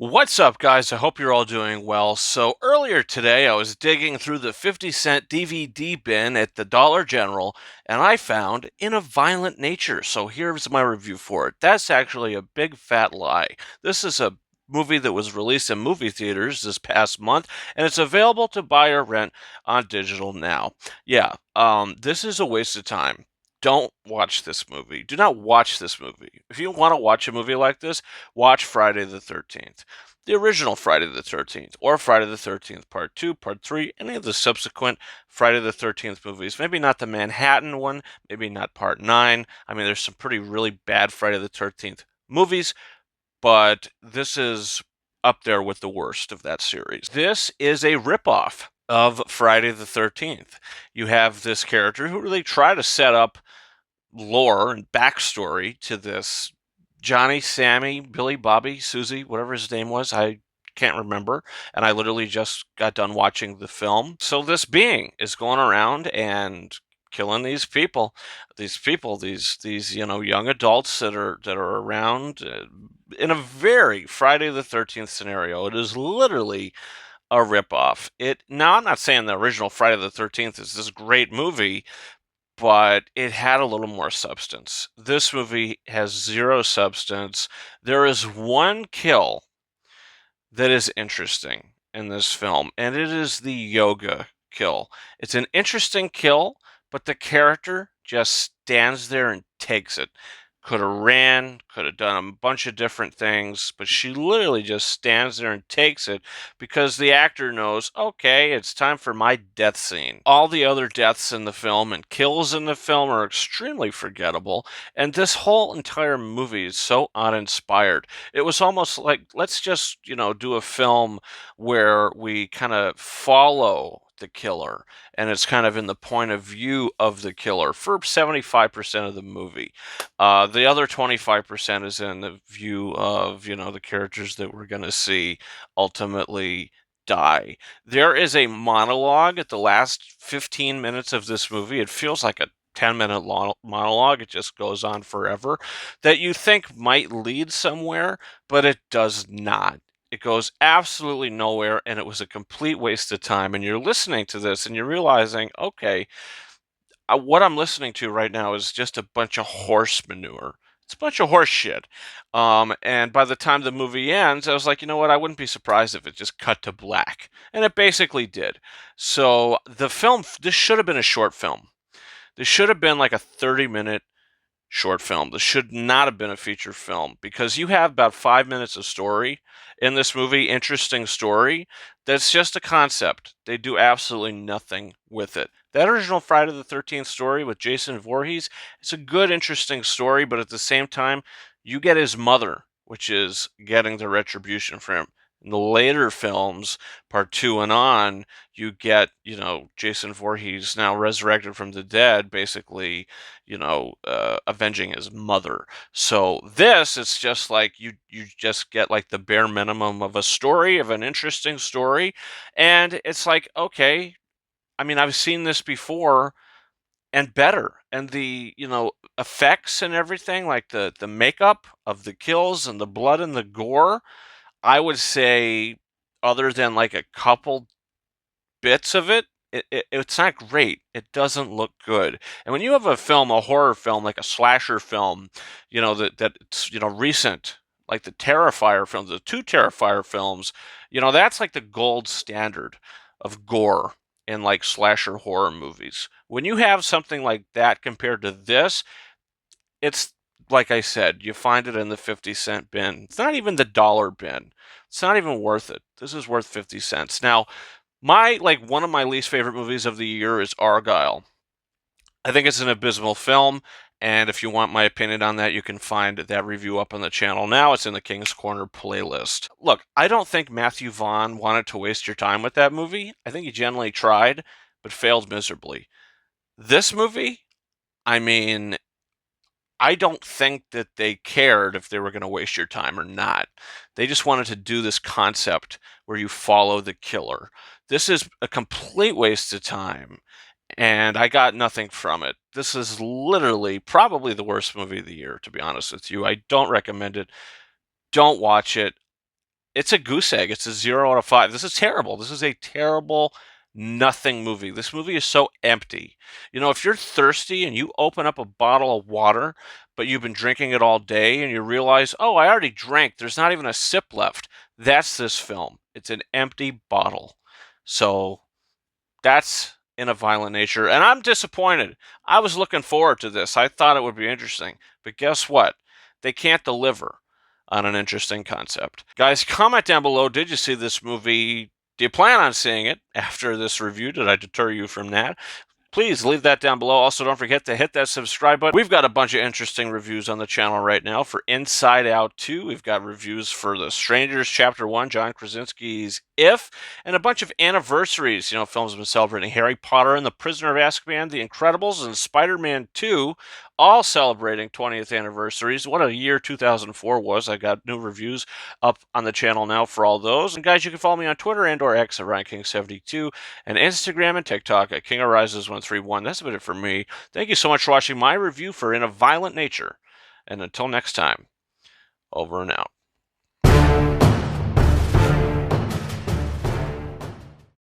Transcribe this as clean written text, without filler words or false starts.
What's up, guys? I hope you're all doing well. So, earlier today, I was digging through the 50-cent DVD bin at the Dollar General, and I found In a Violent Nature. So, here's my review for it. That's actually a big fat lie. This is a movie that was released in movie theaters this past month, and it's available to buy or rent on digital now. This is a waste of time. Don't watch this movie. Do not watch this movie. If you want to watch a movie like this, watch Friday the 13th, the original Friday the 13th, or Friday the 13th Part 2, Part 3, any of the subsequent Friday the 13th movies. Maybe not the Manhattan one, maybe not Part 9. I mean, there's some pretty really bad Friday the 13th movies, but this is up there with the worst of that series. This is a ripoff of Friday the 13th. You have this character who really tried to set up lore and backstory to this Johnny, Sammy, Billy, Bobby, Susie, whatever his name was. I can't remember. And I literally just got done watching the film. So this being is going around and killing these young adults that are around in a very Friday the 13th scenario. It is literally a ripoff. Now, I'm not saying the original Friday the 13th is this great movie, but it had a little more substance. This movie has zero substance. There is one kill that is interesting in this film, and it is the yoga kill. It's an interesting kill, but the character just stands there and takes it. Could have ran, could have done a bunch of different things, but she literally just stands there and takes it because the actor knows, okay, it's time for my death scene. All the other deaths in the film and kills in the film are extremely forgettable, and this whole entire movie is so uninspired. It was almost like, let's just, do a film where we kind of follow the killer, and it's kind of in the point of view of the killer for 75% of the movie. The other 25% is in the view of, the characters that we're going to see ultimately die. There is a monologue at the last 15 minutes of this movie. It feels like a 10-minute monologue. It just goes on forever that you think might lead somewhere, but it does not. It goes absolutely nowhere, and it was a complete waste of time. And you're listening to this and you're realizing, okay, what I'm listening to right now is just a bunch of horse manure. It's a bunch of horse shit. And by the time the movie ends, I was like, you know what? I wouldn't be surprised if it just cut to black. And it basically did. So this should have been a short film. This should have been like a 30-minute short film. This should not have been a feature film because you have about 5 minutes of story in this movie, interesting story. That's just a concept. They do absolutely nothing with it. That original Friday the 13th story with Jason Voorhees, it's a good, interesting story, but at the same time, you get his mother, which is getting the retribution for him. In the later films, part two and on, you get, Jason Voorhees now resurrected from the dead, basically, avenging his mother. So this, it's just like you just get like the bare minimum of a story, of an interesting story, and it's like, okay, I mean, I've seen this before and better, and the effects and everything, like the makeup of the kills and the blood and the gore, I would say, other than like a couple bits of it, it's not great. It doesn't look good. And when you have a horror film, like a slasher film, that's recent, like the Terrifier films, the two Terrifier films, that's like the gold standard of gore in like slasher horror movies. When you have something like that compared to this, it's like I said, you find it in the 50-cent bin. It's not even the dollar bin. It's not even worth it. This is worth 50 cents. Now, one of my least favorite movies of the year is Argyle. I think it's an abysmal film, and if you want my opinion on that, you can find that review up on the channel now. It's in the King's Corner playlist. Look, I don't think Matthew Vaughn wanted to waste your time with that movie. I think he generally tried, but failed miserably. This movie, I mean, I don't think that they cared if they were going to waste your time or not. They just wanted to do this concept where you follow the killer. This is a complete waste of time, and I got nothing from it. This is literally probably the worst movie of the year, to be honest with you. I don't recommend it. Don't watch it. It's a goose egg. It's a 0 out of 5. This is terrible. This is a terrible, nothing movie. This movie is so empty. You know, if you're thirsty and you open up a bottle of water, but you've been drinking it all day and you realize, oh, I already drank, there's not even a sip left. That's this film. It's an empty bottle. So that's In a Violent Nature, and I'm disappointed. I was looking forward to this. I thought it would be interesting, but guess what? They can't deliver on an interesting concept. Guys, comment down below. Did you see this movie? Do you plan on seeing it after this review? Did I deter you from that? Please leave that down below. Also, don't forget to hit that subscribe button. We've got a bunch of interesting reviews on the channel right now for Inside Out 2. We've got reviews for The Strangers Chapter 1, John Krasinski's If, and a bunch of anniversaries. You know, films have been celebrating Harry Potter and the Prisoner of Azkaban, The Incredibles, and Spider-Man 2, all celebrating 20th anniversaries. What a year 2004 was. I got new reviews up on the channel now for all those. And guys, you can follow me on Twitter and or X at RyanKing72 and Instagram and TikTok at KingArises131. That's about it for me. Thank you so much for watching my review for In a Violent Nature. And until next time, over and out.